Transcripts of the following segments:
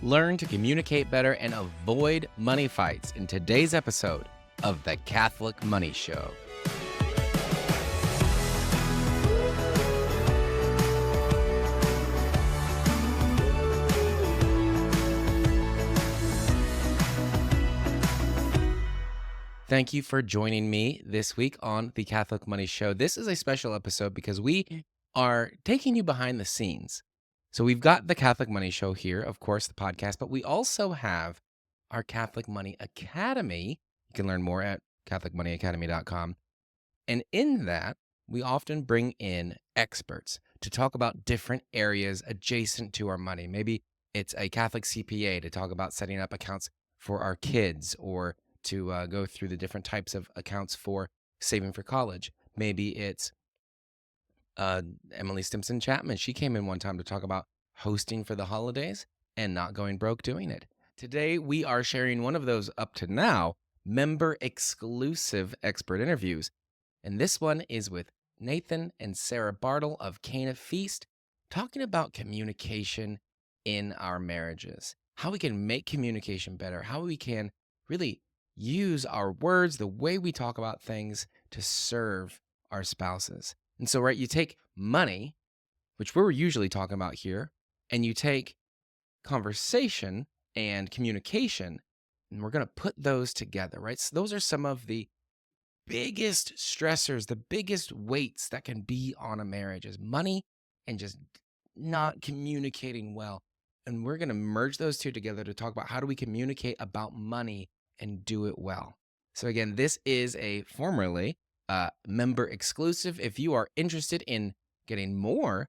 Learn to communicate better and avoid money fights in today's episode of The Catholic Money Show. Thank you for joining me this week on The Catholic Money Show. This is a special episode because we are taking you behind the scenes. So we've got The Catholic Money Show here, of course, the podcast, but we also have our Catholic Money Academy. You can learn more at CatholicMoneyAcademy.com. And in that, we often bring in experts to talk about different areas adjacent to our money. Maybe it's a Catholic CPA to talk about setting up accounts for our kids, or to go through the different types of accounts for saving for college. Maybe it's Emily Stimson Chapman. She came in one time to talk about hosting for the holidays and not going broke doing it. Today, we are sharing one of those up to now member exclusive expert interviews. And this one is with Nathan and Sarah Bartel of Cana Feast, talking about communication in our marriages, how we can make communication better, how we can really use our words, the way we talk about things, to serve our spouses. And so, right, you take money, which we're usually talking about here, and you take conversation and communication, and we're going to put those together, right? So those are some of the biggest stressors, the biggest weights that can be on a marriage is money and just not communicating well. And we're going to merge those two together to talk about how do we communicate about money and do it well. So again, this is a formerly member exclusive. If you are interested in getting more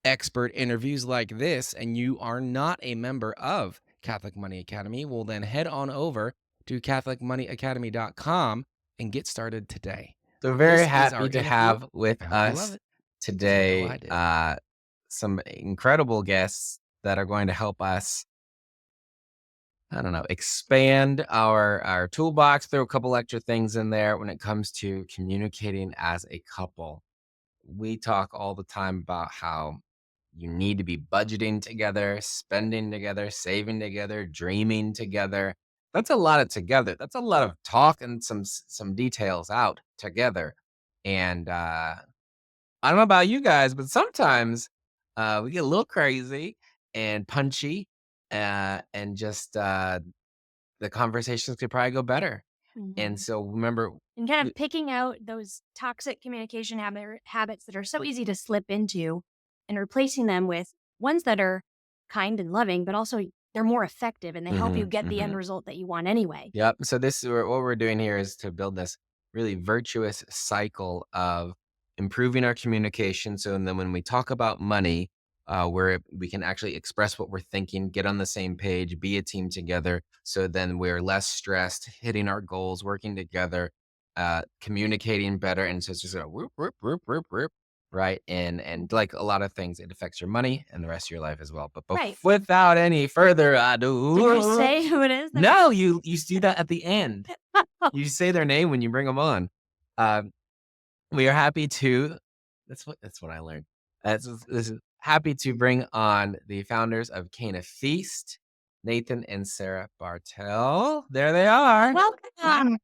expert interviews like this and you are not a member of Catholic Money Academy, well then head on over to CatholicMoneyAcademy.com and get started today. So very This is our happy to interview. have with I hope you love us it. today You know I some incredible guests that are going to help us, expand our toolbox, throw a couple extra things in there when it comes to communicating as a couple. We talk all the time about how you need to be budgeting together, spending together, saving together, dreaming together. That's a lot of together. That's a lot of talk and some details out together. And I don't know about you guys, but sometimes we get a little crazy and punchy, and just the conversations could probably go better. And Mhm. so remember, And kind of picking out those toxic communication habits that are so easy to slip into and replacing them with ones that are kind and loving, but also they're more effective and they help you get the end result that you want anyway. yep. So this is what we're doing here is to build this really virtuous cycle of improving our communication. So and then when we talk about money, where we can actually express what we're thinking, get on the same page, be a team together. So then we're less stressed, hitting our goals, working together, communicating better. And so it's just a whoop, whoop, whoop, whoop, whoop, right? And like a lot of things, it affects your money and the rest of your life as well. But Right. without any further ado, Did you say who it is? no, you do that at the end. You say their name when you bring them on. We are happy to. That's what I learned. This is happy to bring on the founders of Cana Feast, Nathan and Sarah Bartel. There they are. Welcome.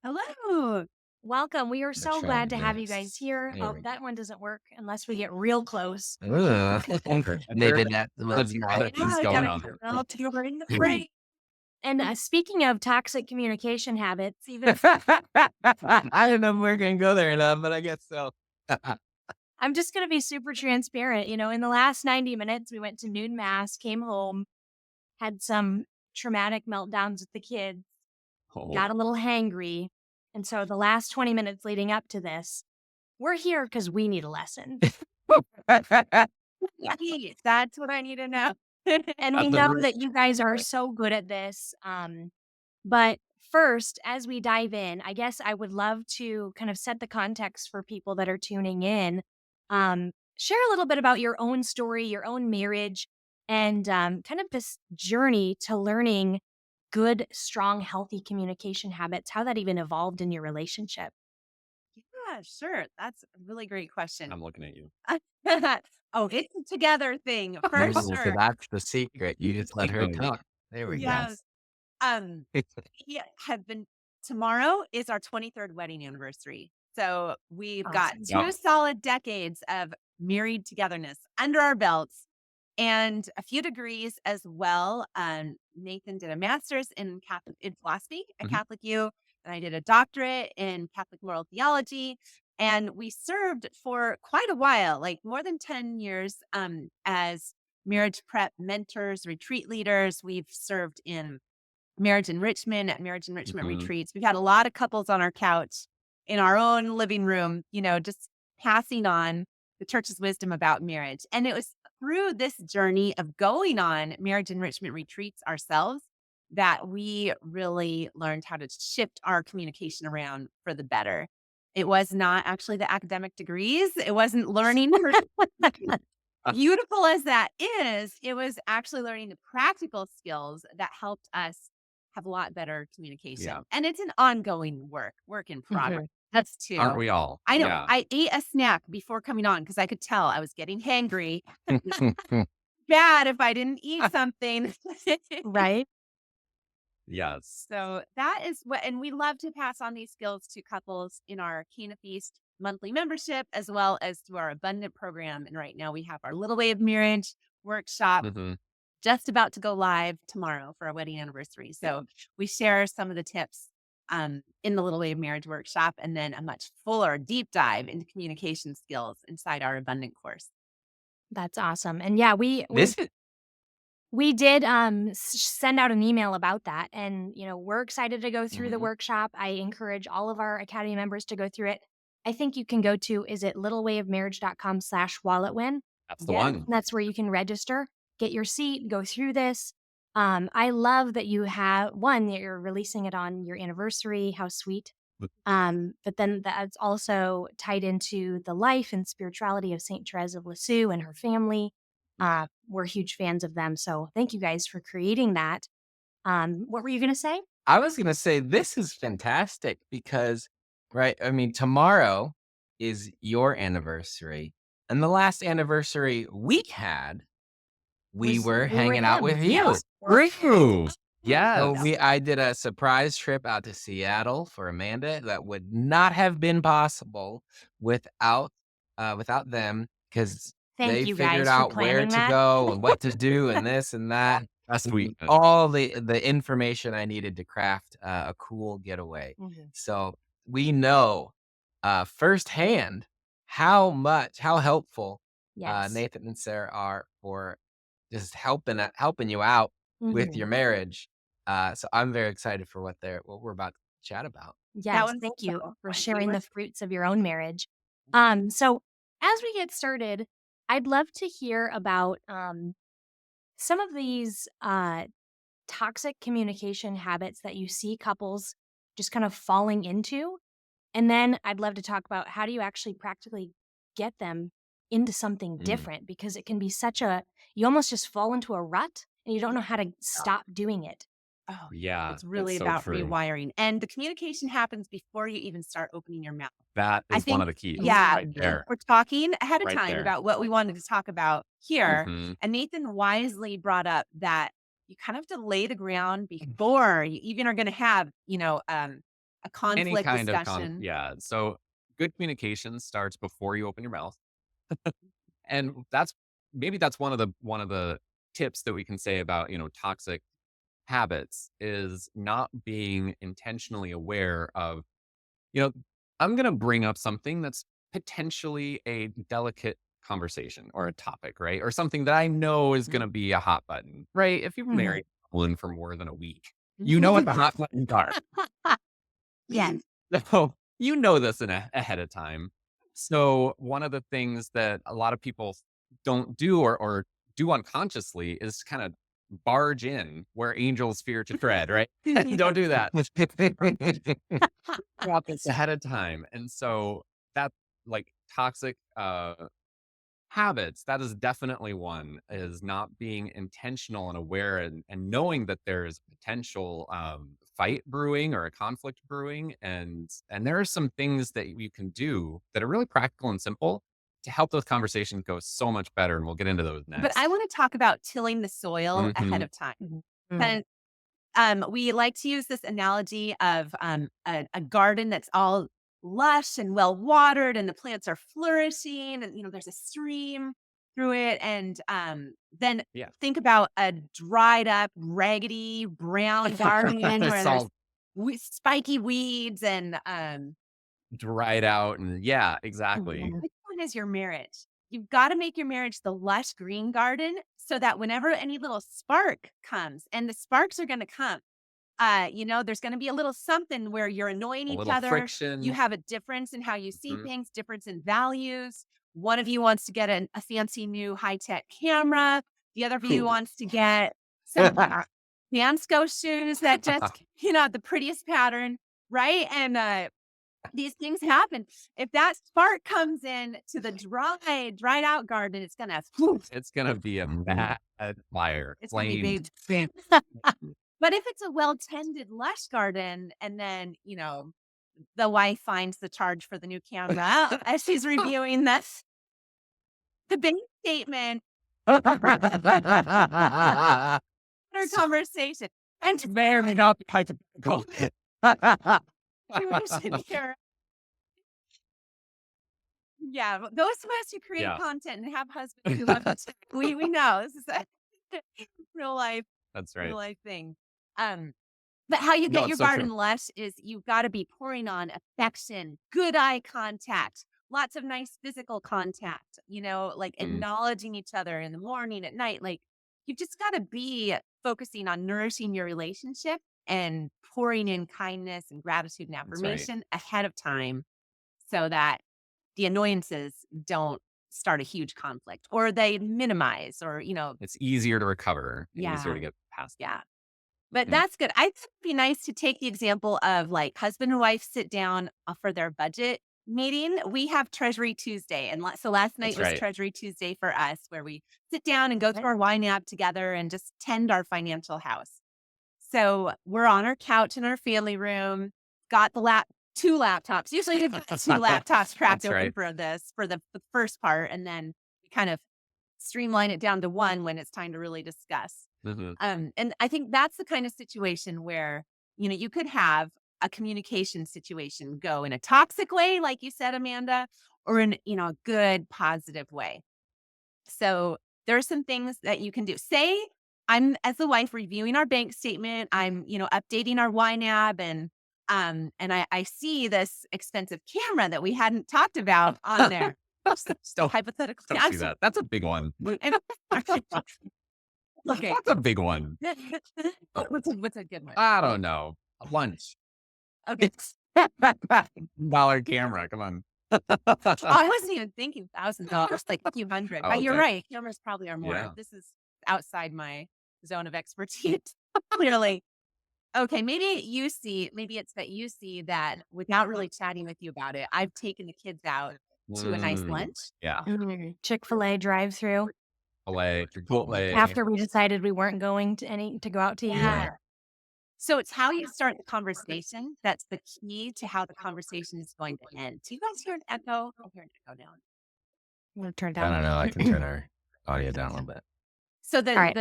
Hello. Welcome. We are so try glad to have you this. guys here. There Oh, we that one doesn't work unless we get real close. Ugh. Maybe that's a lot of things going on. I'll take over in the break. And speaking of toxic communication habits, even I don't know if we're gonna go there enough, but I guess so. I'm just going to be super transparent. You know, in the last 90 minutes, we went to noon mass, came home, had some traumatic meltdowns with the kids, got a little hangry. And so the last 20 minutes leading up to this, we're here because we need a lesson. That's what I need to know. And we know that you guys are so good at this. But first, as we dive in, I guess I would love to kind of set the context for people that are tuning in. Share a little bit about your own story, your own marriage, and kind of this journey to learning good, strong, healthy communication habits, how that even evolved in your relationship. Yeah, sure. That's a really great question. I'm looking at you. Oh, it's a together thing for So sure. that's the secret. You just let her talk. There we go. Yes. Um, we have been tomorrow is our 23rd wedding anniversary. So we've got Awesome. 2 solid decades of married togetherness under our belts and a few degrees as well. Nathan did a master's in philosophy at Mhm. Catholic U, and I did a doctorate in Catholic moral theology. And we served for quite a while, like more than 10 years, as marriage prep mentors, retreat leaders. We've served in marriage enrichment at marriage enrichment Mhm. retreats. We've had a lot of couples on our couch in our own living room, just passing on the church's wisdom about marriage. And it was through this journey of going on marriage enrichment retreats ourselves that we really learned how to shift our communication around for the better. It was not actually the academic degrees. It wasn't learning beautiful as that is, it was actually learning the practical skills that helped us have a lot better communication. Yeah. And it's an ongoing work in progress. That's too. Aren't we all? I know. Yeah. I ate a snack before coming on because I could tell I was getting hangry. Bad if I didn't eat something. Right? Yes. So that is what, and we love to pass on these skills to couples in our Cana Feast monthly membership, as well as through our Abundant program. And right now we have our Little Way of Marriage workshop Mhm. just about to go live tomorrow for our wedding anniversary. So we share some of the tips in the Little Way of Marriage workshop, and then a much fuller deep dive into communication skills inside our Abundant course. That's awesome. And yeah, This is we did send out an email about that, and we're excited to go through the Mhm. workshop. I encourage all of our academy members to go through it. I think you can go to, is it littlewayofmarriage.com/walletwin? That's the Yes. one. That's where you can register, get your seat, go through this. I love that you have one, that you're releasing it on your anniversary. How sweet. But then that's also tied into the life and spirituality of Saint Therese of Lisieux and her family. We're huge fans of them. So thank you guys for creating that. What were you going to say? I was gonna say this is fantastic because, right? I mean, tomorrow is your anniversary, and the last anniversary we had, we were hanging out him. with you. Yes. True. Yes. So I did a surprise trip out to Seattle for Amanda that would not have been possible without without them because Thank they you figured guys for out where planning to that. go and what to do and this and that. That's sweet. All the information I needed to craft a cool getaway. Mhm. So we know firsthand how helpful Yes. Nathan and Sarah are for just helping you out with Mhm. your marriage. So I'm very excited for what we're about to chat about. Yes, one's thank so you fun. for We sharing were the fruits of your own marriage. So as we get started, I'd love to hear about some of these toxic communication habits that you see couples just kind of falling into. And then I'd love to talk about, how do you actually practically get them into something Mm. different? Because it can be you almost just fall into a rut and you don't know how to stop doing it. Oh, Yeah. it's really so about true. rewiring. And the communication happens before you even start opening your mouth. That I is one think, of the keys. yeah, Right there. we're talking ahead of Right time there. about what we wanted to talk about here. Mhm. And Nathan wisely brought up that you kind of have to lay the ground before you even are going to have, a Any conflict kind of discussion. yeah. So good communication starts before you open your mouth. And that's one of the tips that we can say about, toxic habits is not being intentionally aware of, you know, I'm going to bring up something that's potentially a delicate conversation or a topic, right? Or something that I know is going to be a hot button, right? If you've Mhm. married someone for more than a week, you know what the hot buttons are. Yes. So you know this ahead of time. So one of the things that a lot of people don't do or do unconsciously is kind of barge in where angels fear to tread, right? Don't do that. Drop this ahead of time. And so that like toxic habits, that is definitely one, is not being intentional and aware and knowing that there's potential fight brewing or a conflict brewing. And there are some things that you can do that are really practical and simple to help those conversations go so much better. And we'll get into those next. But I want to talk about tilling the soil ahead Mhm. of time. Mhm. We like to use this analogy of a garden that's all lush and well watered, and the plants are flourishing, and there's a stream through it. And then Yeah. think about a dried up, raggedy brown garden where It's there's all spiky weeds and dried out. And yeah, exactly. Mhm. which one is your marriage? You've got to make your marriage the lush green garden so that whenever any little spark comes, and the sparks are going to come, there's going to be a little something where you're annoying A each little other. friction. You have a difference in how you see Mhm. things, difference in values. One of you wants to get a fancy new high-tech camera. The other of you wants to get some Dansko shoes that just, the prettiest pattern, right? And these things happen. If that spark comes in to the dried out garden, it's gonna It's going to be a bad fire. it's gonna be Flames. big. But if it's a well-tended lush garden, and then the wife finds the charge for the new camera as she's reviewing this, the bank statement, her conversation, and Very not hypothetical. here. Yeah, those of us who create Yeah. content and have husbands who love to we know this is a real life That's real right. life thing. But how you No, get it's your so true. garden lush is you've got to be pouring on affection, good eye contact, lots of nice physical contact, like Mhm. acknowledging each other in the morning, at night. Like, you've just got to be focusing on nourishing your relationship and pouring in kindness and gratitude and right. affirmation ahead of time so that the annoyances don't start a huge conflict, or they minimize, or, It's easier to recover and easier Yeah. to get past. yeah. But Yeah. that's good. I think it'd be nice to take the example of like husband and wife sit down for their budget meeting. We have Treasury Tuesday. And so last night That's was right. Treasury Tuesday for us, where we sit down and go through our wine app together and just tend our financial house. So we're on our couch in our family room, got the two laptops. Usually we've got two laptops cracked That's open right. for this, for the first part. And then we kind of streamline it down to one when it's time to really discuss. Mhm. And I think that's the kind of situation where, you could have a communication situation go in a toxic way, like you said, Amanda, or in, a good, positive way. So there are some things that you can do. Say I'm, as the wife, reviewing our bank statement. I'm, updating our wine app, and I see this expensive camera that we hadn't talked about on there. Still Hypothetical. don't see that. That's a big one. And, okay. That's a big one. What's a good one? I don't know. A lunch. Okay. $1 camera. Come on. Oh, I wasn't even thinking $1,000, like a few hundred. Oh, But you're okay. right. Cameras probably are more. Yeah. This is outside my zone of expertise, clearly. Okay, maybe it's that you see that without really chatting with you about it, I've taken the kids out to a nice Mm, lunch. Yeah. Chick-fil-A drive-through Chipotle. after we decided we weren't going to go out to eat. Yeah. So it's how you start the conversation. That's the key to how the conversation is going to end. Do you guys hear an echo? I hear an echo now. I'm gonna turn it I down. don't know. I can turn our audio down a little bit. So All right.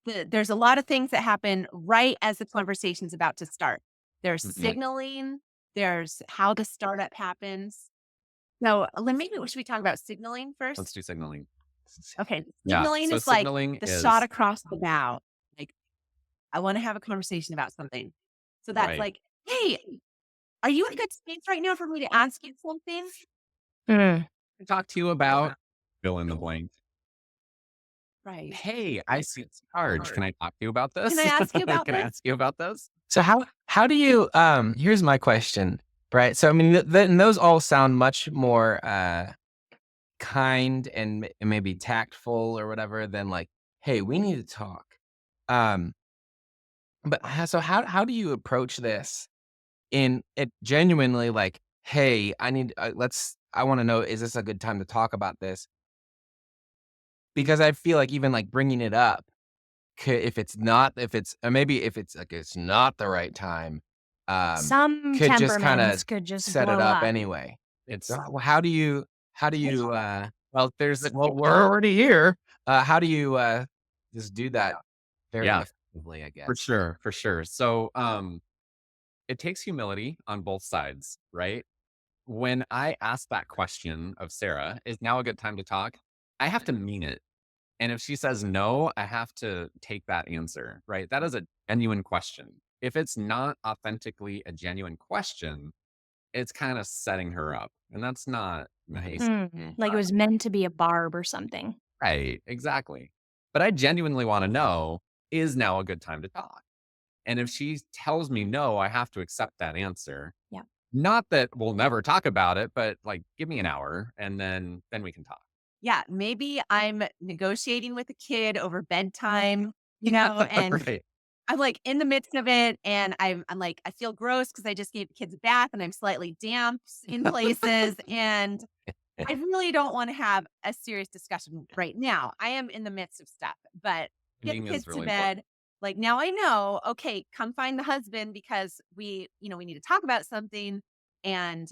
there's a lot of things that happen right as the conversation's about to start. There's Mhm. signaling. There's how the startup happens. So maybe should we talk about signaling first? Let's do signaling. Okay. Yeah. Signaling So is like signaling the is shot across the bow. Like, I want to have a conversation about something. So that's Right. like, hey, are you in a good space right now for me to ask you something? Mm. I talk to you about fill in the blank. Right. Hey, I see it's charge. Can I talk to you about this? Can I ask you about Can I this? ask you about this? So how do you here's my question, right? So I mean and those all sound much more kind and maybe tactful or whatever than like, hey, we need to talk. But so how do you approach this in it genuinely like, hey, I need I want to know, is this a good time to talk about this? Because I feel like even like bringing it up, if it's not the right time, Some could just kinda temperaments could just set blow it up up. anyway. It's So how do you Well, we're already here. How do you just do that very Yeah, effectively, I for guess? sure, for sure. So, it takes humility on both sides, right? When I ask that question of Sarah, is now a good time to talk? I have to mean it. And if she says no, I have to take that answer, right? That is a genuine question. If it's not authentically a genuine question, it's kind of setting her up. And that's not nice. Like it was meant to be a barb or something. Right. Exactly. But I genuinely want to know, is now a good time to talk? And if she tells me no, I have to accept that answer. Yeah. Not that we'll never talk about it, but like give me an hour and then we can talk. Yeah, maybe I'm negotiating with a kid over bedtime, and Right. I'm like in the midst of it, and I'm like, I feel gross because I just gave the kids a bath and I'm slightly damp in places. And I really don't want to have a serious discussion right now. I am in the midst of stuff, but get the Timing kids is to really important. bed. Like now I know, okay, come find the husband because we need to talk about something. And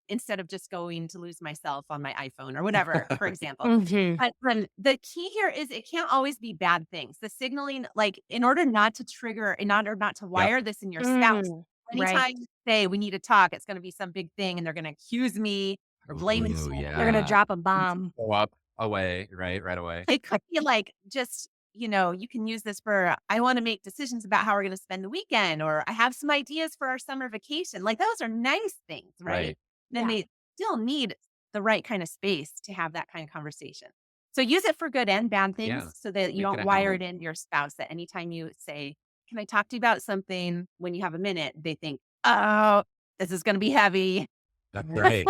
instead of just going to lose myself on my iPhone or whatever, for example. Mhm. But the key here is it can't always be bad things. The signaling, like in order not to trigger, in order not to Yep. wire this in your spouse, Right. anytime you say we need to talk, it's going to be some big thing and they're going to accuse me or blame it. Ooh, They're gonna yeah. drop a bomb. Go up away, right away. It could be like just, you can use this for, I want to make decisions about how we're going to spend the weekend, or I have some ideas for our summer vacation. Like those are nice things, right? Right. Then Yeah. they still need the right kind of space to have that kind of conversation. So use it for good and bad things Yeah. so that you Make it don't a wire habit. it into your spouse that anytime you say, can I talk to you about something when you have a minute, they think, oh, this is going to be heavy. That's right.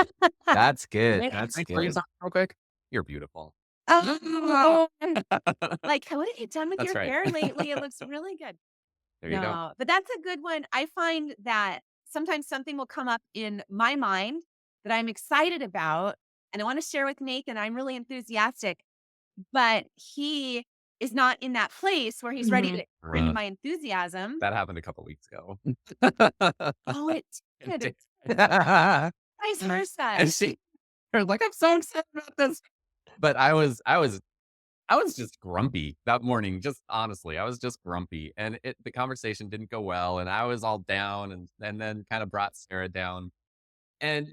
That's good. Right. That's Can I good. freeze up real quick? You're beautiful. Oh, like, what have you done with That's your right. hair lately? It looks really good. There you go. No, but that's a good one. I find that sometimes something will come up in my mind that I'm excited about and I want to share with Nathan. I'm really enthusiastic, but he is not in that place where he's ready Mhm. to bring Uh, my enthusiasm. that happened a couple weeks ago. Oh, it And did. That's Vice versa. and she was like, I'm so excited about this. But I was just grumpy that morning. Just honestly, I was just grumpy, and the conversation didn't go well, and I was all down, and then kind of brought Sarah down. And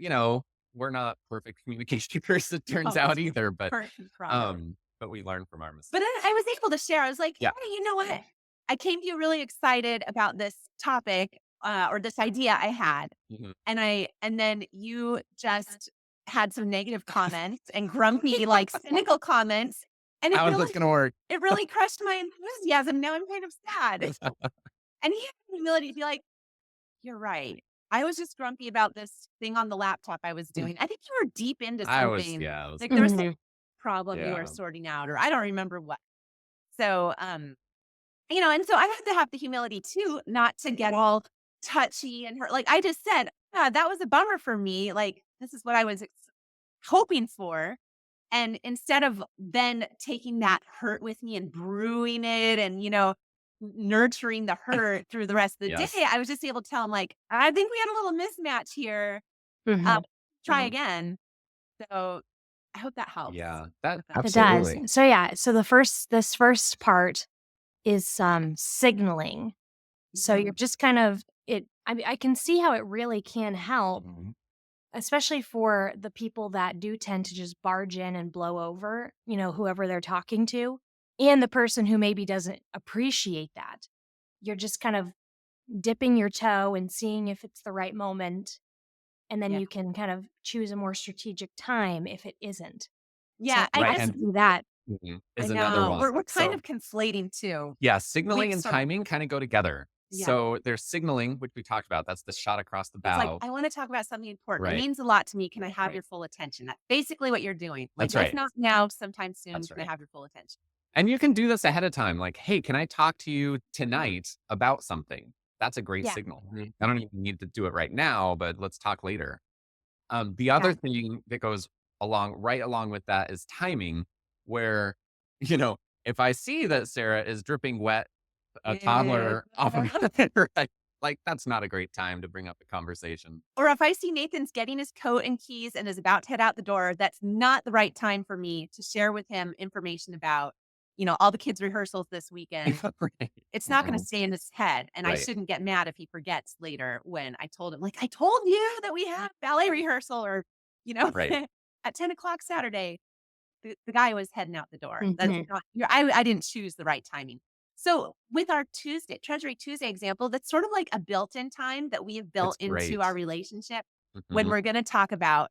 we're not perfect communicators, it turns Oh, out either. But problem. but we learn from our But mistakes. I was able to share. I was like, Yeah. hey, you know what? I came to you really excited about this topic or this idea I had. Mhm. And then you just had some negative comments and grumpy, like cynical comments. And How is this gonna work? it really crushed my enthusiasm. Now I'm kind of sad. And he had the humility to be like, you're right. I was just grumpy about this thing on the laptop I was doing. I think you were deep into I was, something. yeah, I was, Like there was some Mhm. problem you were yeah, sorting out, or I don't remember what. So, and so I had to have the humility too, not to get all touchy and hurt. Like I just said, yeah, that was a bummer for me. Like this is what I was hoping for. And instead of then taking that hurt with me and brewing it and, nurturing the hurt through the rest of the yes, day, I was just able to tell him like, I think we had a little mismatch here. Mhm. Try Mhm. again. So I hope that helps. yeah. That with that. It does. absolutely. So yeah, so this first part is signaling. So you're just kind of I mean, I can see how it really can help, Mhm. especially for the people that do tend to just barge in and blow over, whoever they're talking to, and the person who maybe doesn't appreciate that. You're just kind of dipping your toe and seeing if it's the right moment, and then Yeah. you can kind of choose a more strategic time if it isn't. Yeah, So I right, I guess can and see that. I is another know. one. We're kind So of conflating too. yeah, signaling We and sort of timing kind of go together. yeah. So there's signaling, which we talked about. That's the shot across the It's like, bow. I want to talk about something important. It Right. means a lot to me. Can I have Right. your full attention? That's basically what you're doing. Like, That's if right. not now, sometime soon, That's can I right. have your full attention? And you can do this ahead of time. Like, hey, can I talk to you tonight about something? That's a great Yeah. signal. Mhm. I don't even need to do it right now, but let's talk later. The Yeah. other thing that goes right along with that is timing, where, you know, if I see that Sarah is dripping wet, a toddler off of right, like that's not a great time to bring up the conversation. Or if I see Nathan's getting his coat and keys and is about to head out the door, that's not the right time for me to share with him information about, all the kids' rehearsals this weekend. Right. It's not going to Mhm. stay in his head. And I Right. shouldn't get mad if he forgets later when I told him, like, I told you that we have ballet rehearsal or, Right. at 10 o'clock Saturday. The guy was heading out the door. That's Mhm. not, I didn't choose the right timing. So with our Treasury Tuesday example, that's sort of like a built-in time that we have built It's into great. our relationship when Mhm. we're going to talk about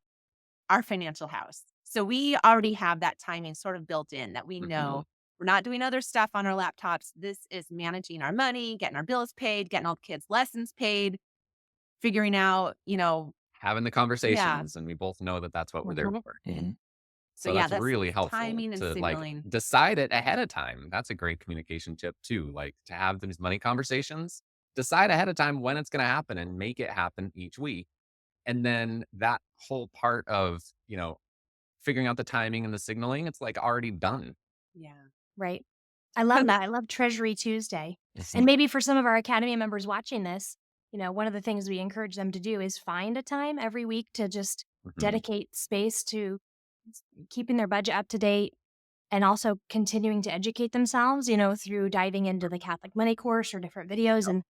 our financial house. So we already have that timing sort of built in that we know Mhm. we're not doing other stuff on our laptops. This is managing our money, getting our bills paid, getting all the kids' lessons paid, figuring out, Having the yeah. conversations, and we both know that that's what we're there Mhm. for. Mhm. So So yeah, that's that's really helpful timing and to like signaling. decide it ahead of time. That's a great communication tip too. Like to have these money conversations, decide ahead of time when it's going to happen and make it happen each week. And then that whole part of, figuring out the timing and the signaling, it's like already done. Yeah. Right. I love that. I love Treasury Tuesday. And Mhm. maybe for some of our Academy members watching this, one of the things we encourage them to do is find a time every week to just Mhm. dedicate space to keeping their budget up to date and also continuing to educate themselves, through diving into the Catholic Money course or different videos. And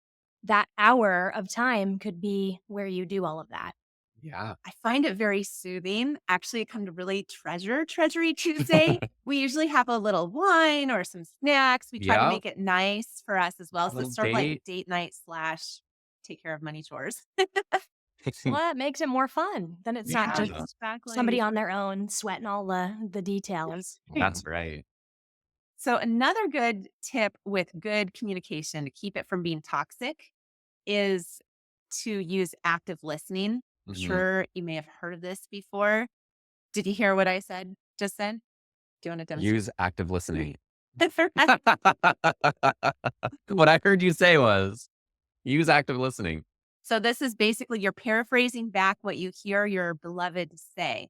that hour of time could be where you do all of that. Yeah. I find it very soothing. Actually, I come to really treasure Treasury Tuesday. We usually have a little wine or some snacks. We try to Yep. make it nice for us as well. A So little it's sort of like date. date night slash take care of money chores. Well, it makes it more fun. Then it's not Yeah. just somebody Exactly. on their own sweating all the details. That's right. So another good tip with good communication to keep it from being toxic is to use active listening. I'm Mhm. sure you may have heard of this before. Did you hear what I said just then? Do you want to demonstrate? Use active listening. Perfect. What I heard you say was use active listening. So this is basically you're paraphrasing back what you hear your beloved say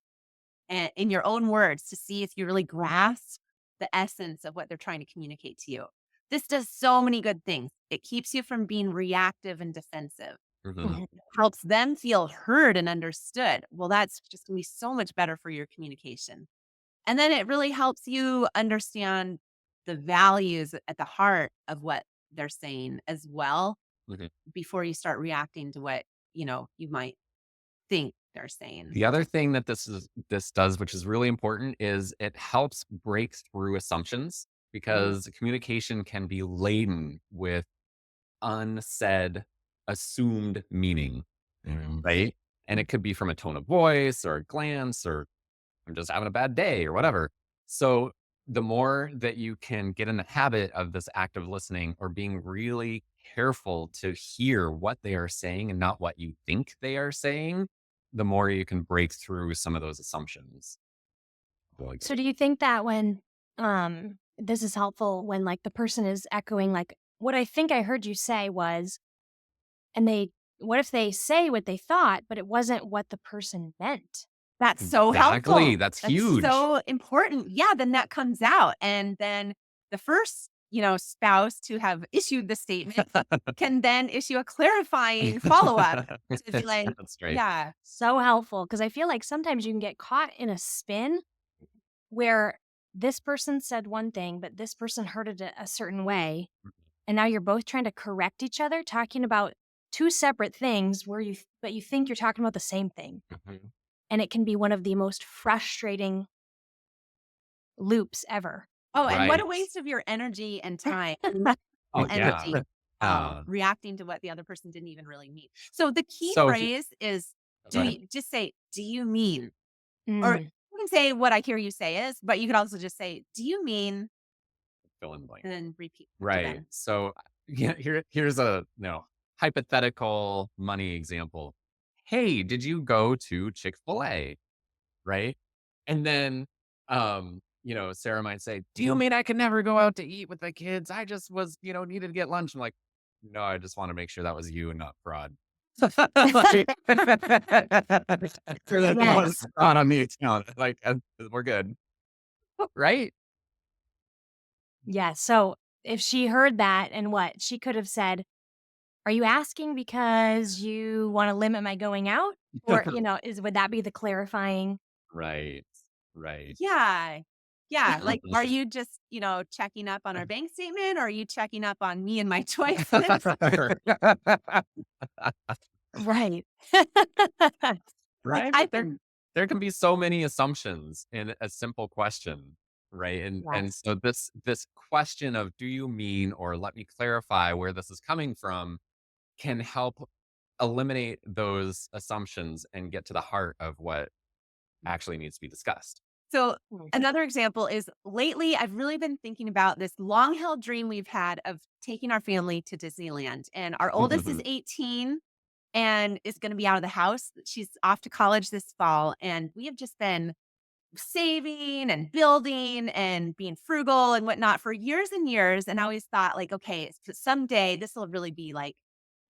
and in your own words to see if you really grasp the essence of what they're trying to communicate to you. This does so many good things. It keeps you from being reactive and defensive. Mhm. Mhm. Helps them feel heard and understood. Well, that's just going to be so much better for your communication. And then it really helps you understand the values at the heart of what they're saying as well Mhm. before you start reacting to what, you might think they're saying. The other thing that this does, which is really important, is it helps break through assumptions because communication can be laden with unsaid, assumed meaning, Mhm. right? And it could be from a tone of voice or a glance or I'm just having a bad day or whatever. So the more that you can get in the habit of this active listening or being really careful to hear what they are saying and not what you think they are saying, the more you can break through some of those assumptions. Really So good. do you think that when this is helpful when like the person is echoing like what I think I heard you say was and they what if they say what they thought but it wasn't what the person meant? That's so Exactly. helpful. That's That's huge. so important. Yeah, then that comes out. And then the first, spouse to have issued the statement can then issue a clarifying follow-up to be like, That's right. yeah, So helpful because I feel like sometimes you can get caught in a spin where this person said one thing but this person heard it a certain way and now you're both trying to correct each other talking about two separate things where but you think you're talking about the same thing. Mhm. And it can be one of the most frustrating loops ever. oh, and what a Right. waste of your energy and time. Oh, yeah. Energy Uh, reacting to what the other person didn't even really mean. So the key so, phrase is go ahead. just say, do you mean? Or Mm. you can say what I hear you say is, but you could also just say, do you mean? Fill in the blank. And then repeat to Right. them. So yeah, here's a hypothetical money example. Hey, did you go to Chick-fil-A? Right. And then Sarah might say, do you mean I can never go out to eat with the kids? I just was, needed to get lunch. I'm like, no, I just want to make sure that was you and not fraud. Like, sure that was Yes. fraud on the account. Like we're good. Right. Yeah. So if she heard that and what she could have said, are you asking because you want to limit my going out? Or, would that be the clarifying? Right. Right. Yeah. Yeah. Like, are you just, checking up on our bank statement, or are you checking up on me and my choices? Right. Like, Right. I've But been, there can be so many assumptions in a simple question. Right. And Yes. so this question of do you mean, or let me clarify where this is coming from, can help eliminate those assumptions and get to the heart of what actually needs to be discussed. so Mm. another example is lately, I've really been thinking about this long held dream we've had of taking our family to Disneyland. And our oldest is 18 and is going to be out of the house. She's off to college this fall. And we have just been saving and building and being frugal and whatnot for years and years. And I always thought, like, okay, someday this will really be like,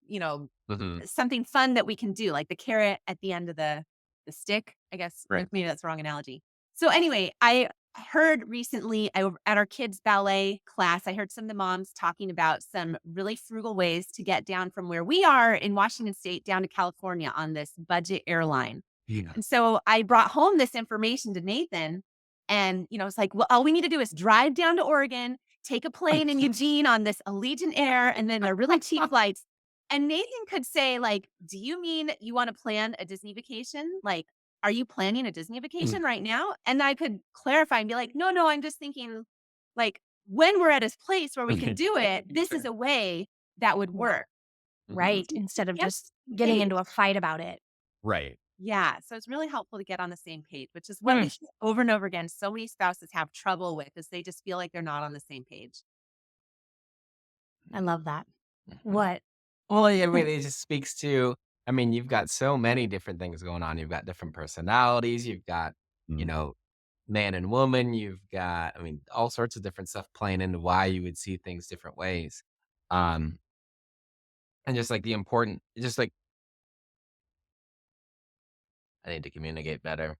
you know, Mhm. something fun that we can do, like the carrot at the end of the stick. I guess Right. maybe that's the wrong analogy. So anyway, I heard recently at our kids' ballet class, I heard some of the moms talking about some really frugal ways to get down from where we are in Washington State down to California on this budget airline. Yeah. And so I brought home this information to Nathan, and it's like, well, all we need to do is drive down to Oregon, take a plane in Eugene on this Allegiant Air, and then they're really cheap flights. And Nathan could say, like, do you mean you want to plan a Disney vacation? Like, are you planning a Disney vacation right now? And I could clarify and be like, no, no, I'm just thinking, like, when we're at a place where we can do it, this is a way that would work. Right. Instead of Yep. just getting into a fight about it. Right. Yeah, so it's really helpful to get on the same page, which is what we see over and over again. So many spouses have trouble with, is they just feel like they're not on the same page. I love that. Mhm. What? Well, I mean, it just speaks to, I mean, you've got so many different things going on. You've got different personalities. You've got, you Mm. know, man and woman. You've got, I mean, all sorts of different stuff playing into why you would see things different ways. Um, and just like the important, just like I need to communicate better.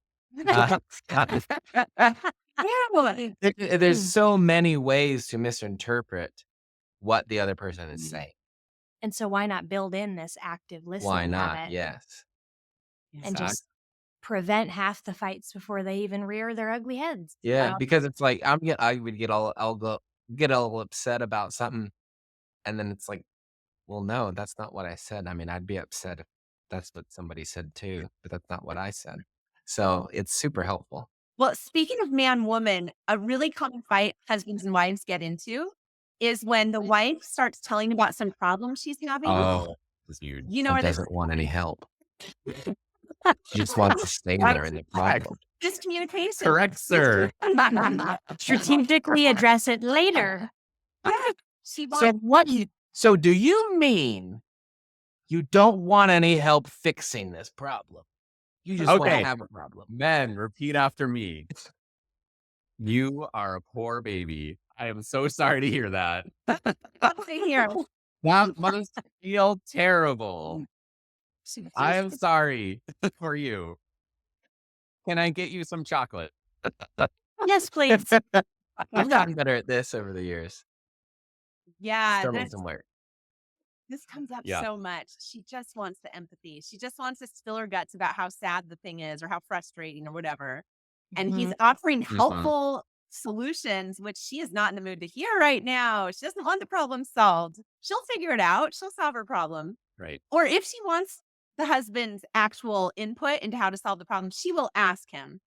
Uh, there's so many ways to misinterpret what the other person is saying. And so why not build in this active Why listening not? habit Yes. and just prevent half the fights before they even rear their ugly heads? Yeah, because it's like I would get all upset about something, and then it's like, well, no, that's not what I said. I mean, I'd be upset if that's what somebody said too, but that's not what I said. So it's super helpful. Well, speaking of man woman, a really common fight husbands and wives get into is when the wife starts telling about some problem she's having. Oh, this is huge. You know, And where this doesn't want any help. She just wants to stay there in the problem. miscommunication. Correct, sir. Strategically address it later. She So wants so do you mean you don't want any help fixing this problem? You just want to Okay. have a problem. Men, repeat after me. You are a poor baby. I am so sorry to hear that. something here. That must feel terrible. I am sorry for you. Can I get you some chocolate? Yes, please. I've gotten better at this over the years. Yeah, Still need some work. this comes up Yeah. so much. She just wants the empathy. She just wants to spill her guts about how sad the thing is or how frustrating or whatever. And he's offering helpful solutions, which she is not in the mood to hear right now. She doesn't want the problem solved. She'll figure it out. She'll solve her problem. Right. Or if she wants the husband's actual input into how to solve the problem, she will ask him.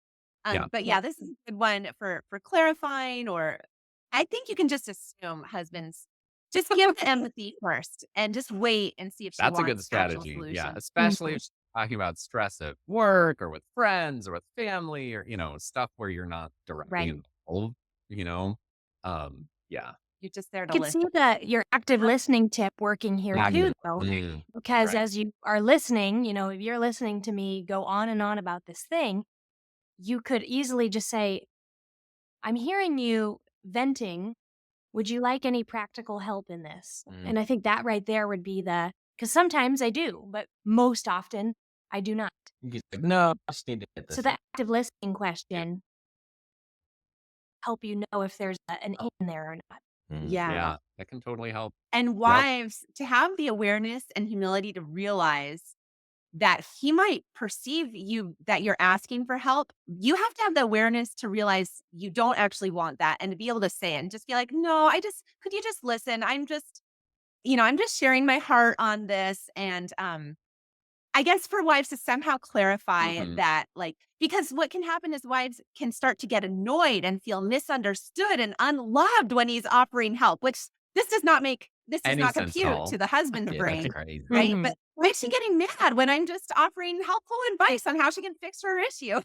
Yeah. But yeah, this is a good one for clarifying, or I think you can just assume husbands just give the empathy first and just wait and see if she That's a wants good actual strategy. Yeah. solutions. Especially if she's talking about stress at work or with friends or with family or, stuff where you're not directly Right. involved, Yeah. You're just there I to can listen. see your active listening tip working here too, though. Because Right. as you are listening, if you're listening to me go on and on about this thing, you could easily just say, I'm hearing you venting. Would you like any practical help in this? And I think that right there would be because sometimes I do, but most often I do not. He's like, no, I just need to get this. So the active listening question help you know if there's an in there or not. Yeah. Yeah, that can totally help. And wives, to have the awareness and humility to realize that he might perceive you that you're asking for help. You have to have the awareness to realize you don't actually want that and to be able to say it and just be like, no, could you just listen? I'm just sharing my heart on this. And I guess for wives to somehow clarify Mhm. that, like, because what can happen is wives can start to get annoyed and feel misunderstood and unloved when he's offering help, which this does Any not sense at compute all. to the husband's Yeah, that's brain, crazy. right? Mhm. But why is she getting mad when I'm just offering helpful advice on how she can fix her issue?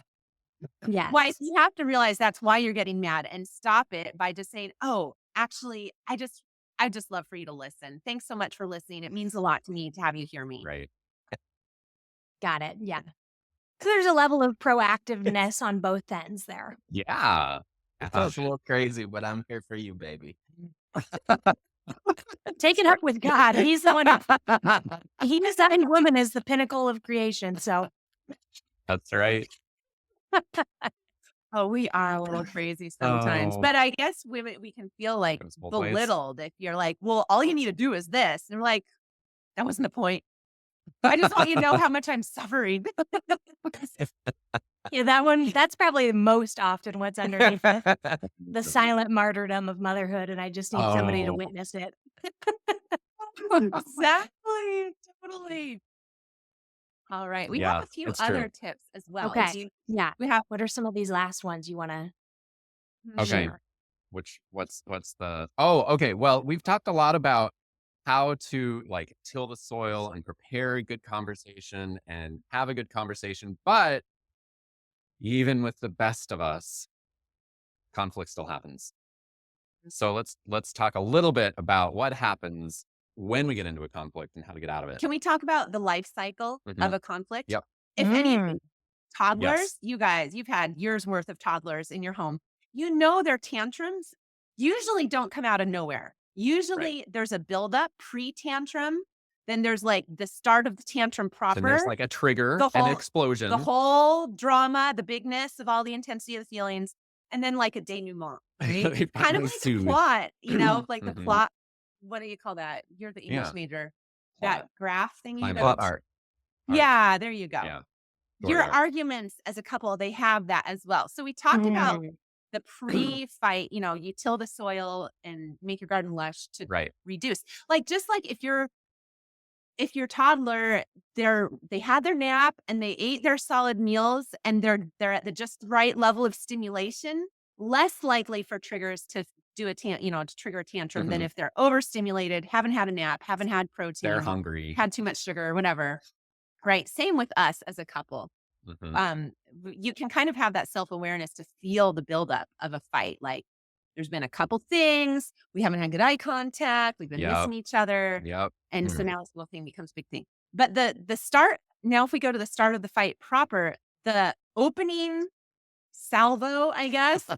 Yes. Wives, you have to realize that's why you're getting mad and stop it by just saying, oh, actually, I just love for you to listen. Thanks so much for listening. It means a lot to me to have you hear me. Right. Got it. Yeah. So there's a level of proactiveness on both ends there. Yeah. It feels a little crazy, but I'm here for you, baby. Take it up with God. He's the one. He designed woman as the pinnacle of creation. So That's right. Oh, we are a little crazy sometimes, Oh. but I guess women, we can feel like Goes both ways. belittled if you're like, well, all you need to do is this. And we're like, that wasn't the point. I just want you to know how much I'm suffering. yeah, that's probably most often what's underneath it. The silent martyrdom of motherhood. And I just need somebody to Oh. witness it. Exactly. Totally. All right. We have Yeah, a few it's other true. tips as well. Okay. Yeah. We have What are some of these last ones you want to Okay. share? What's the Oh, okay. Well, we've talked a lot about how to like till the soil and prepare a good conversation and have a good conversation, but even with the best of us, conflict still happens. So let's talk a little bit about what happens when we get into a conflict and how to get out of it. Can we talk about the life cycle Mhm. of a conflict? Yep. If any Mm. toddlers, Yes. you guys, you've had years worth of toddlers in your home. You know their tantrums usually don't come out of nowhere. Usually there's a buildup pre-tantrum, then there's like the start of the tantrum Then there's proper, like a trigger, the an whole explosion. the whole drama, the bigness of all the intensity of the feelings, and then like a denouement, right? They Kind of finally like a soothe. plot, like the Mhm. plot. What do you call that? You're the English Yeah. major. Plot. That graph thingy. Climax. Plot art. Yeah, there you go. Yeah. Your Story arc. arguments as a couple, they have that as well. So we talked about Mm. the pre-fight, you till the soil and make your garden lush to Right. reduce. Like just like if your toddler, they had their nap and they ate their solid meals and they're at the just right level of stimulation, less likely for triggers to do to trigger a tantrum than Mhm. if they're overstimulated, haven't had a nap, haven't had They're protein, hungry. had too much sugar, whatever. Right. Same with us as a couple. Mhm. You can kind of have that self-awareness to feel the buildup of a fight. Like there's been a couple things, we haven't had good eye contact, we've been Yep. missing each other. Yep. And so Mhm. now this little thing becomes a big thing. But the start, now if we go to the start of the fight proper, the opening salvo, I guess,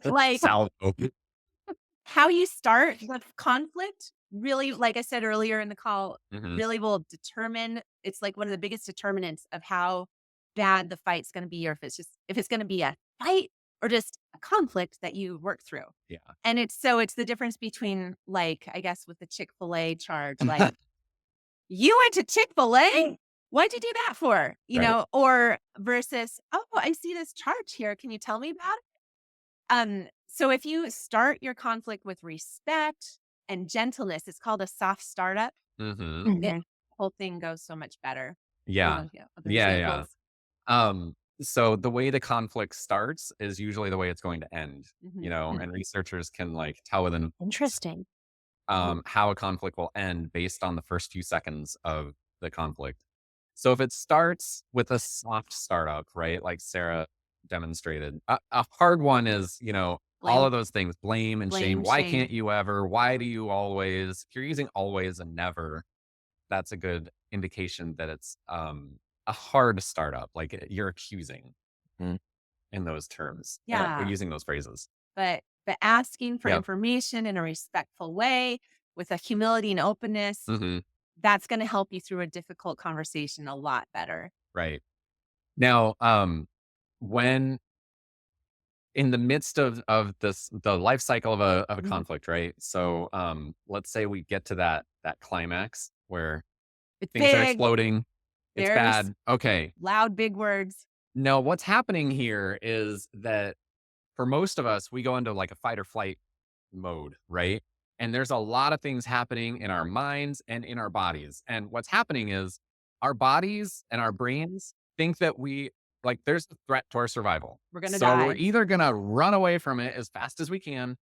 like Salvo. how you start the conflict really, like I said earlier in the call, Mhm. really will determine, it's like one of the biggest determinants of how bad the fight's going to be, or if it's going to be a fight or just a conflict that you work through. Yeah. And it's the difference between, like, I guess with the Chick-fil-A charge, like, you went to Chick-fil-A? What'd you do that for? Right. Or versus, oh, I see this charge here. Can you tell me about it? So if you start your conflict with respect and gentleness, it's called a soft startup. Mhm. Mhm. The whole thing goes so much better. Yeah. Other Yeah. examples. So the way the conflict starts is usually the way it's going to end, Mhm. and researchers can like tell within Interesting. how a conflict will end based on the first few seconds of the conflict. So if it starts with a soft startup, right, like Sarah demonstrated, a hard one is, all Blame. of those things, blame and shame. Blame, Why shame. can't you ever? Why do you always? If you're using always and never, that's a good indication that it's a hard startup. Like you're accusing Mhm. in those terms. Yeah. Or using those phrases. But asking for Yep. information in a respectful way with a humility and openness, Hmm. that's going to help you through a difficult conversation a lot better. Right. Now, when in the midst of the life cycle of a Mhm. conflict, right? So let's say we get to that climax where It's things are big. exploding. It's There's bad. Okay. loud, big words. No, what's happening here is that for most of us, we go into like a fight or flight mode, right? And there's a lot of things happening in our minds and in our bodies. And what's happening is our bodies and our brains think that there's a threat to our survival. We're gonna So we're die. either going to run away from it as fast as we can,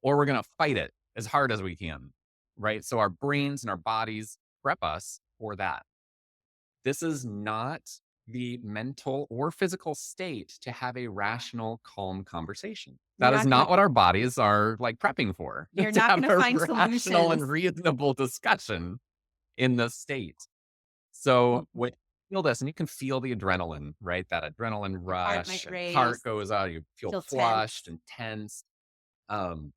or we're going to fight it as hard as we can, right? So our brains and our bodies prep us for that. This is not the mental or physical state to have a rational, calm conversation. You're That is not not gonna what our bodies are like prepping for. You're to not have gonna a find rational and solutions. reasonable discussion in the state. So when you feel this, and you can feel the adrenaline, right? That adrenaline Your heart rush, might and race. heart goes out, you feel Feel flushed tense. and tense. Um,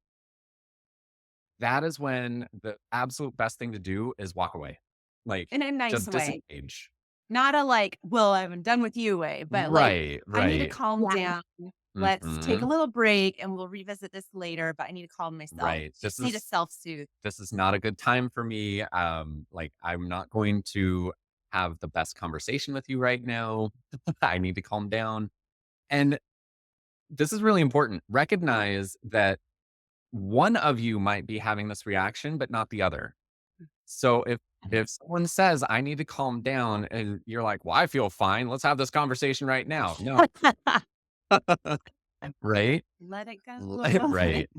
that is when the absolute best thing to do is walk away. Like, In a nice just way. disengage. Not a like, well, I'm done with you way, but like, Right, I need to right. calm Yeah. down. Let's take a Mhm. little break and we'll revisit this later, but I need to calm myself. Right. Just need to self-soothe. This is not a good time for me. Like I'm not going to have the best conversation with you right now. I need to calm down. And this is really important. Recognize that one of you might be having this reaction, but not the other. So if someone says I need to calm down and you're like, well, I feel fine. Let's have this conversation right now. No. Right? Let it go. Right.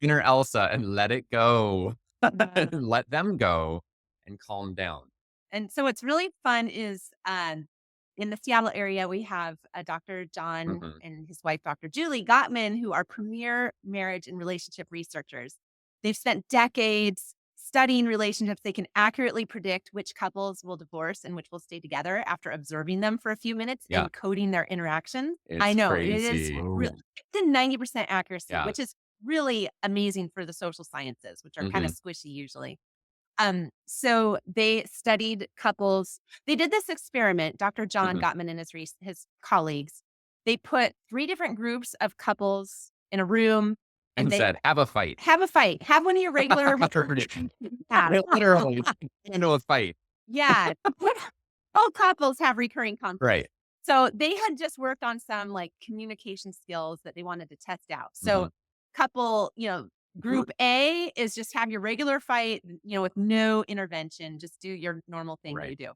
Inner Elsa and let it go. Yeah. Let them go and calm down. And so what's really fun is in the Seattle area, we have Dr. John Mhm. and his wife, Dr. Julie Gottman, who are premier marriage and relationship researchers. They've spent decades studying relationships. They can accurately predict which couples will divorce and which will stay together after observing them for a few minutes Yeah. and coding their interactions. I It's know it is crazy. the 90% accuracy, Yeah. which is really amazing for the social sciences, which are kind of squishy usually. So they studied couples. They did this experiment, Dr. John Mhm. Gottman and his colleagues. They put 3 different groups of couples in a room And they said, have a fight. have a fight. Have one of your regular Literally into a fight. Yeah. All couples have recurring conflicts. Right. So they had just worked on some like communication skills that they wanted to test out. So couple, group A is just have your regular fight, with no intervention. Just do your normal thing that you Right. do.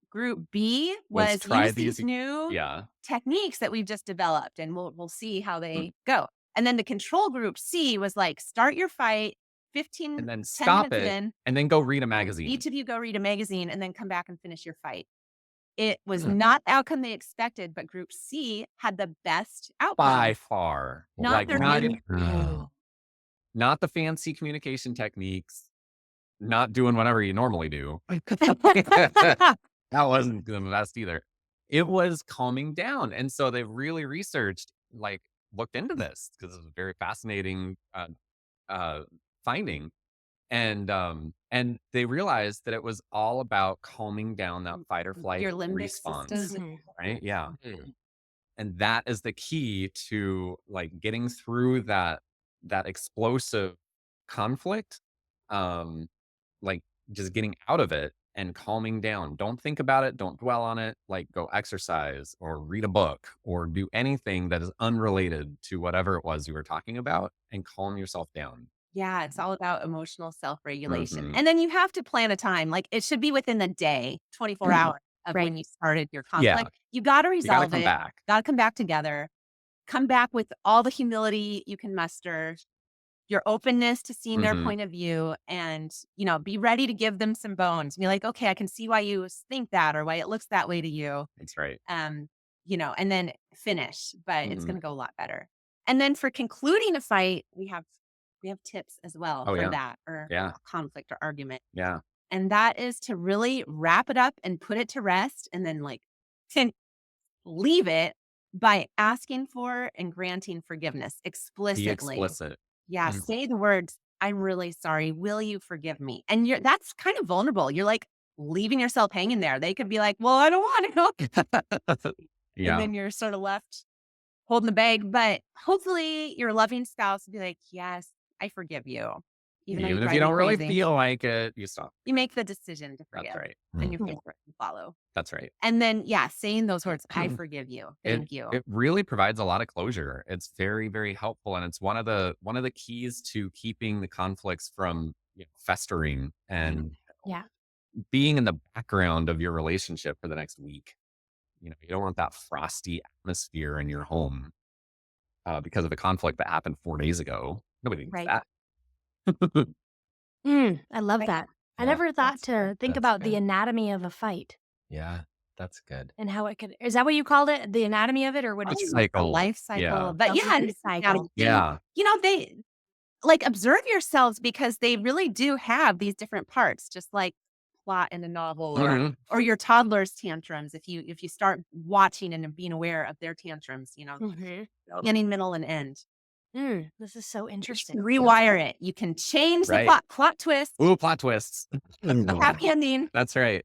Group B Was was try use these- these new Yeah. techniques that we've just developed, and we'll see how they go. And then the control group C was like, start your fight, 15, And then 10 stop minutes it in. and then go read a magazine. Each of you go read a magazine and then come back and finish your fight. It was Mm. not the outcome they expected, but group C had the best outcome. By far. Not Like their not, main- not the fancy communication techniques, not doing whatever you normally do. That wasn't the best either. It was calming down. And so they've really researched, like looked into this because it's a very fascinating finding. And they realized that it was all about calming down that fight or flight Your limbic response. system. Right? Yeah. And that is the key to like getting through that explosive conflict. Like just getting out of it and calming down. Don't think about it. Don't dwell on it. Like go exercise or read a book or do anything that is unrelated to whatever it was you were talking about and calm yourself down. Yeah, it's all about emotional self-regulation. Mhm. And then you have to plan a time. Like it should be within the day, 24 hours of when you started your conflict. You got to You got to resolve come it. back. Got to come back together. Come back with all the humility you can muster, your openness to seeing their Mhm. point of view, and, be ready to give them some bones. Be like, okay, I can see why you think that or why it looks that way to you. That's right. And then finish, but it's Mhm. going to go a lot better. And then for concluding a fight, we have tips as well Oh, for yeah. that or Yeah. conflict or argument. Yeah. And that is to really wrap it up and put it to rest and then leave it by asking for and granting forgiveness Be explicitly. explicit. Yeah, Mhm. say the words, I'm really sorry. Will you forgive me? And that's kind of vulnerable. You're like leaving yourself hanging there. They could be like, well, I don't want to. Yeah. And then you're sort of left holding the bag. But hopefully your loving spouse will be like, yes, I forgive you. Even though you Even if drive you me don't really crazy. feel like it, you stop. You make the decision to That's forgive right. and you Yeah. follow. That's right. And then, yeah, saying those words, I forgive you. It Thank you. it really provides a lot of closure. It's very, very helpful, and it's one of the keys to keeping the conflicts from festering and Yeah. being in the background of your relationship for the next week. You don't want that frosty atmosphere in your home because of a conflict that happened 4 days ago. Nobody needs Right. that. I love Right. that. I Yeah, never thought that's to think that's about the good. anatomy of a fight Yeah, that's good. and how it could. Is that what you called it? The anatomy of it, or what did Life you? A cycle. life Yeah. cycle. But A yeah, life and cycle. Yeah. they like observe yourselves because they really do have these different parts, just like plot in a novel Mhm. or your toddler's tantrums. If you start watching and being aware of their tantrums, Mhm. beginning, middle, and end. This is so You interesting. can rewire it. You can change the Right. plot twist. Ooh, plot twists. Happy ending. That's right.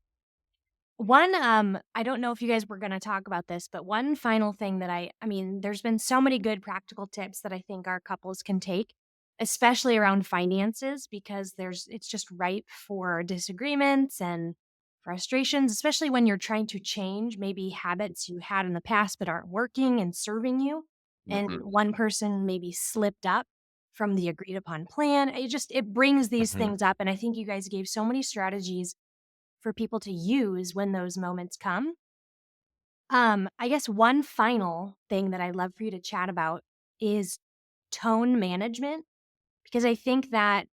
One, I don't know if you guys were going to talk about this, but one final thing that I mean, there's been so many good practical tips that I think our couples can take, especially around finances, because it's just ripe for disagreements and frustrations, especially when you're trying to change maybe habits you had in the past but aren't working and serving you. And Mhm. one person maybe slipped up from the agreed upon plan. It brings these Mhm. things up. And I think you guys gave so many strategies for people to use when those moments come. I guess one final thing that I'd love for you to chat about is tone management, because I think that,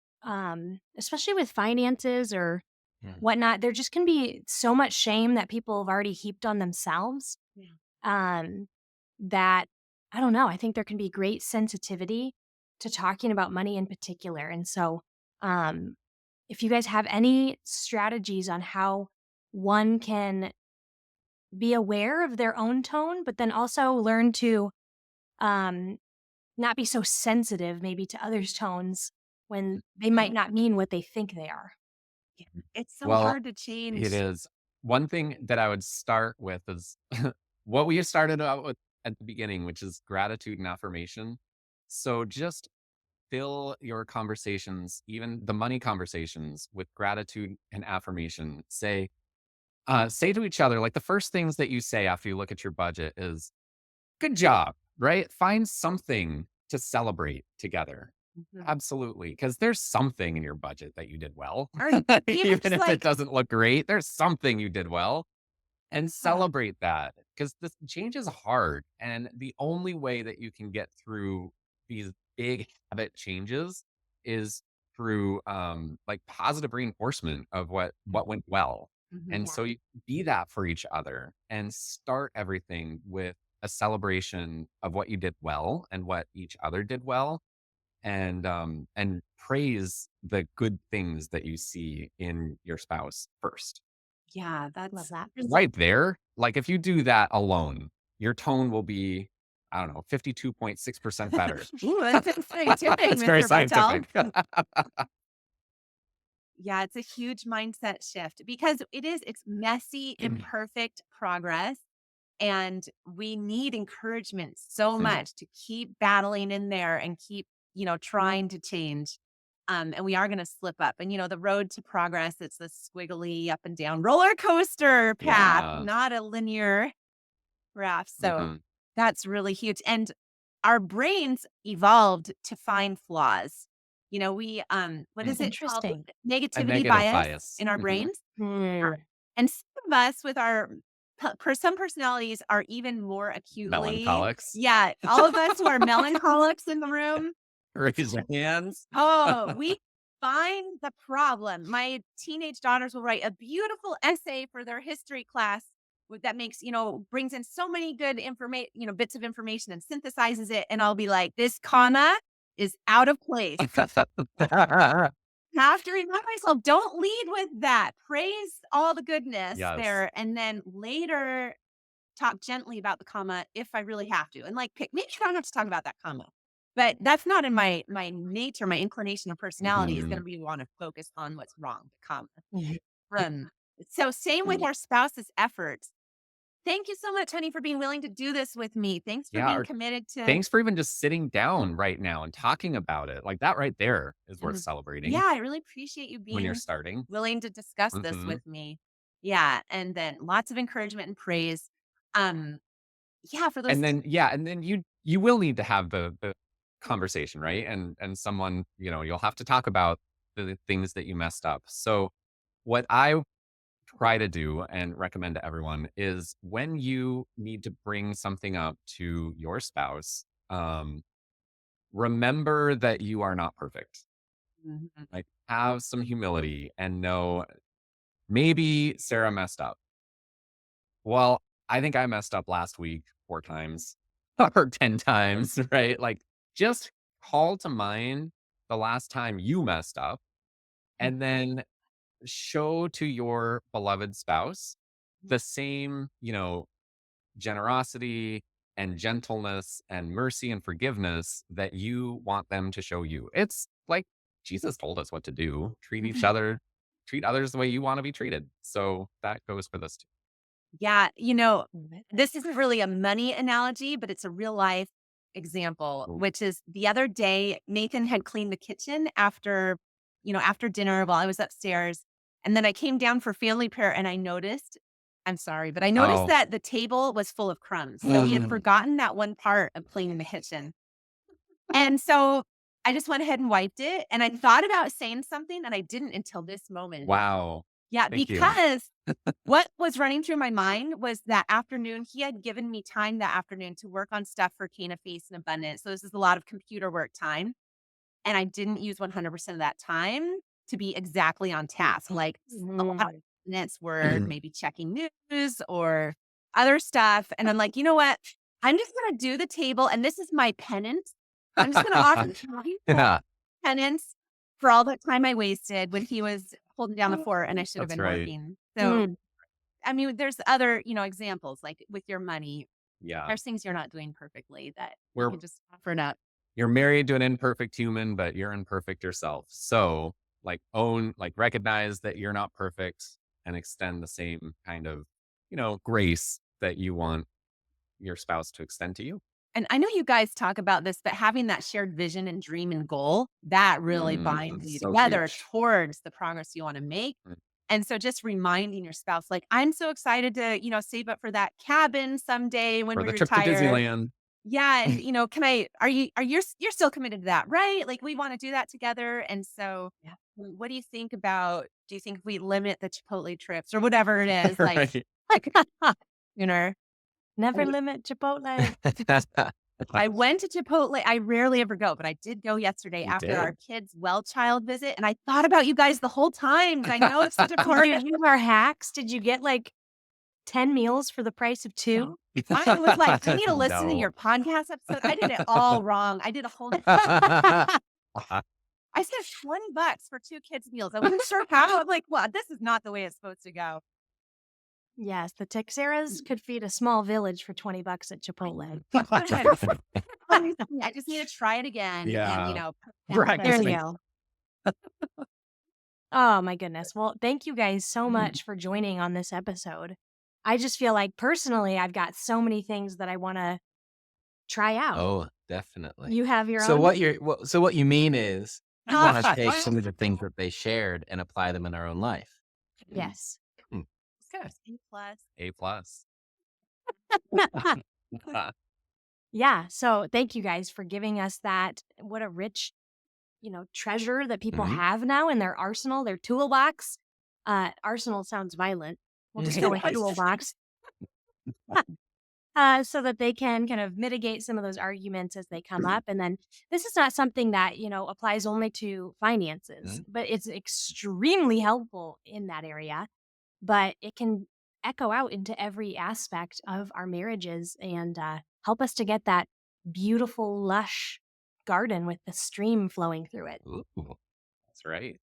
especially with finances or Mm. whatnot, there just can be so much shame that people have already heaped on themselves. Yeah. That I don't know. I think there can be great sensitivity to talking about money in particular. And so, um, if you guys have any strategies on how one can be aware of their own tone, but then also learn to um, not be so sensitive maybe to others' tones when they might not mean what they think they are. It's so Well, hard to it change. is. One thing that I would start with is what we started out with at the beginning, which is gratitude and affirmation. So just fill your conversations, even the money conversations, with gratitude and affirmation. Say to each other, like the first things that you say after you look at your budget is good job, right? Find something to celebrate together. Mhm. Absolutely. Because there's something in your budget that you did well. Or even Even just if it like, doesn't look great, there's something you did well and celebrate that because this change is hard. And the only way that you can get through these big habit changes is through like positive reinforcement of what went well. And Yeah. so you be that for each other and start everything with a celebration of what you did well and what each other did well and praise the good things that you see in your spouse first. yeah, Love that's that. Right there, like if you do that alone, your tone will be, I don't know, 52.6% better. ooh, that's scientific, It's very Mr. Bartel. scientific. Yeah, it's a huge mindset shift because it's messy, imperfect progress. And we need encouragement so much to keep battling in there and keep, trying to change. And we are going to slip up. And, the road to progress, it's the squiggly up and down roller coaster path, Yeah. not a linear graph. So Mhm. that's really huge. And our brains evolved to find flaws. What is it called? Interesting. A Negativity negative bias bias. in our Mhm. brains. Hmm. And some of us with our some personalities are even more acutely. Melancholics. Yeah, all of us who are melancholics in the room. Raise your hands. Oh, we find the problem. My teenage daughters will write a beautiful essay for their history class that makes, brings in so many good information, bits of information and synthesizes it. And I'll be like, this comma is out of place. Have to remind myself, don't lead with that. Praise all the goodness Yes. there. And then later talk gently about the comma if I really have to. And like maybe I don't have to talk about that comma. But that's not in my nature, my inclination of personality is Mhm. going to be want to focus on what's wrong, the comma. Mhm. Um, so same with our spouse's efforts. thank you so much, honey, for being willing to do this with me. Thanks for Yeah, being or committed to. thanks for even just sitting down right now and talking about it. Like that right there is worth Mhm. celebrating Yeah, I really appreciate you when you're being starting. willing to discuss this Mhm. with me. Yeah, and then lots of encouragement and praise. Um, yeah, for those. And then you will need to have the conversation, right? And someone, you'll have to talk about the things that you messed up. So what I try to do and recommend to everyone is when you need to bring something up to your spouse, remember that you are not perfect. Mhm. Like have some humility and know maybe Sarah messed up. Well, I think I messed up last week 4 times or 10 times, right? Like just call to mind the last time you messed up and then show to your beloved spouse the same, generosity and gentleness and mercy and forgiveness that you want them to show you. It's like Jesus told us what to do. Treat others the way you want to be treated. So that goes for this too. Yeah, this isn't really a money analogy, but it's a real life example, Ooh. which is the other day, Nathan had cleaned the kitchen after dinner while I was upstairs. And then I came down for family prayer and I'm sorry, but I noticed Oh, that the table was full of crumbs. So he had forgotten that one part of cleaning the kitchen. And so I just went ahead and wiped it. And I thought about saying something and I didn't until this moment. wow. Yeah, Thank you. because what was running through my mind was that afternoon, he had given me time that afternoon to work on stuff for Cana Feast and Abundance. So this is a lot of computer work time. And I didn't use 100% of that time to be exactly on task. Like a lot of minutes were maybe checking news or other stuff. And I'm like, you know what? I'm just going to do the table. And this is my penance. I'm just going to offer Yeah, penance for all that time I wasted when he was holding down the fort and I should have that's been right. working. So, I mean, there's other, examples like with your money, Yeah. there's things you're not doing perfectly that you We're can just offer it up. you're married to an imperfect human, but you're imperfect yourself. So, recognize that you're not perfect and extend the same kind of, grace that you want your spouse to extend to you. And I know you guys talk about this, but having that shared vision and dream and goal, that really binds you So together huge. towards the progress you want to make. Mm. And so just reminding your spouse, like, I'm so excited to, save up for that cabin someday when For we the trip to retire. Disneyland. Yeah. And, you're still committed to that, right? Like we want to do that together. And so what do you think do you think if we limit the Chipotle trips or whatever it is, like, Right. you know, Never And- limit Chipotle. I went to Chipotle. I rarely ever go, but I did go yesterday You after did? our kids' well child visit. And I thought about you guys the whole time. 'Cause I know it's such a Did part you of use our hacks? Did you get like 10 meals for the price of 2? I was like, I need to listen to No. your podcast episode. I did it all wrong. I did a whole I spent $20 for 2 kids' meals. I wasn't sure how. I'm like, well, this is not the way it's supposed to go. Yes, the Texeras could feed a small village for $20 at Chipotle. I just need to try it again. Yeah. And, Right. There Just you go. Oh my goodness. Well, thank you guys so much for joining on this episode. I just feel like personally, I've got so many things that I want to try out. Oh, definitely. You have your So own? what you mean is you want to take some of the things that they shared and apply them in our own life. Yes. Good. A+. A plus. Yeah. So thank you guys for giving us that. What a rich, treasure that people Mhm. have now in their arsenal, their toolbox. Arsenal sounds violent. We'll just go with toolbox. So that they can kind of mitigate some of those arguments as they come up. And then this is not something that, applies only to finances, but it's extremely helpful in that area. But it can echo out into every aspect of our marriages and help us to get that beautiful, lush garden with the stream flowing through it. Ooh, that's right.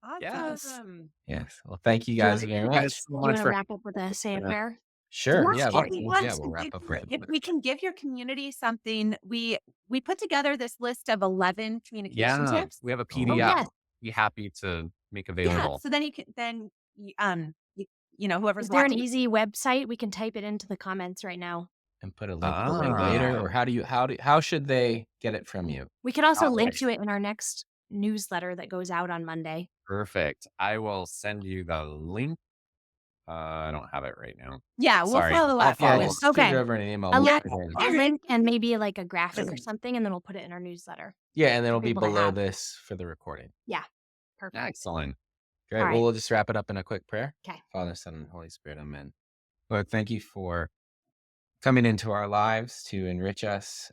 Awesome. Yes. Well, thank you guys very much. so You much want to for wrap up with a say a prayer? Sure. Yes, Yeah. if we We'll wrap up right if there. we can give your community something, we put together this list of 11 communication Yeah, tips. we have a Oh, PDF. yes. Be happy to make Yeah. available. So then you can you whoever's Is there an watching. easy website? We can type it into the comments right now. And put a link for it later, or how should they get it from you? We could also link Alright. to it in our next newsletter that goes out on Monday. Perfect. I will send you the link. I don't have it right now. Yeah, we'll Sorry. follow I'll up. follow Yeah, up. just shoot Okay. it over in an email. A We'll link, put it in. a link and maybe like a graphic or something, and then we'll put it in our newsletter. Yeah, and then it'll for be people to below have. this for the recording. Perfect. Excellent. Great. All Well, right. we'll just wrap it up in a quick prayer. 'Kay. Father, Son, and Holy Spirit. Amen. Lord, thank you for coming into our lives to enrich us,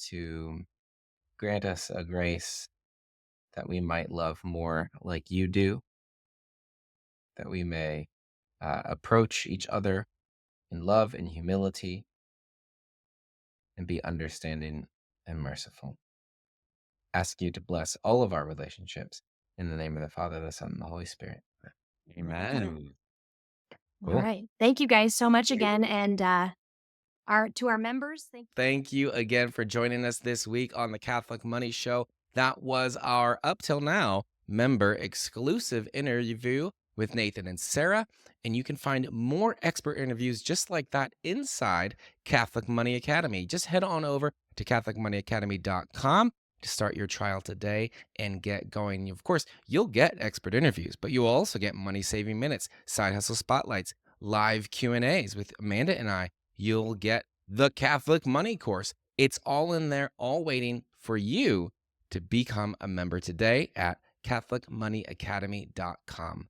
to grant us a grace that we might love more like you do, that we may approach each other in love and humility and be understanding and merciful. Ask you to bless all of our relationships in the name of the Father, the Son, and the Holy Spirit. Amen. All Cool. right. Thank you guys so much again. And to our members, Thank you again for joining us this week on the Catholic Money Show. That was our up till now member exclusive interview with Nathan and Sarah. And you can find more expert interviews just like that inside Catholic Money Academy. Just head on over to CatholicMoneyAcademy.com to start your trial today and get going. Of course, you'll get expert interviews, but you'll also get money-saving minutes, side hustle spotlights, live Q&As with Amanda and I. You'll get the Catholic Money course. It's all in there, all waiting for you to become a member today at CatholicMoneyAcademy.com.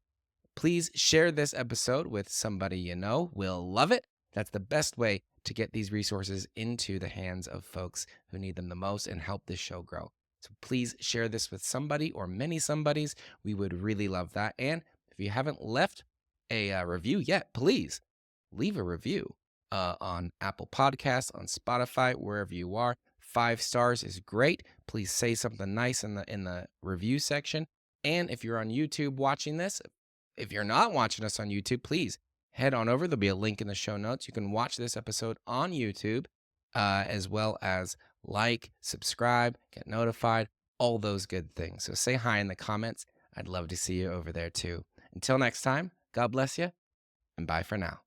Please share this episode with somebody you know will love it. That's the best way to get these resources into the hands of folks who need them the most and help this show grow. So please share this with somebody or many somebodies. We would really love that. And if you haven't left a review yet, please leave a review on Apple Podcasts, on Spotify, wherever you are. 5 stars is great. Please say something nice in the review section. And if you're on YouTube watching this, if you're not watching us on YouTube, please head on over. There'll be a link in the show notes. You can watch this episode on YouTube, as well as like, subscribe, get notified, all those good things. So say hi in the comments. I'd love to see you over there too. Until next time, God bless you, and bye for now.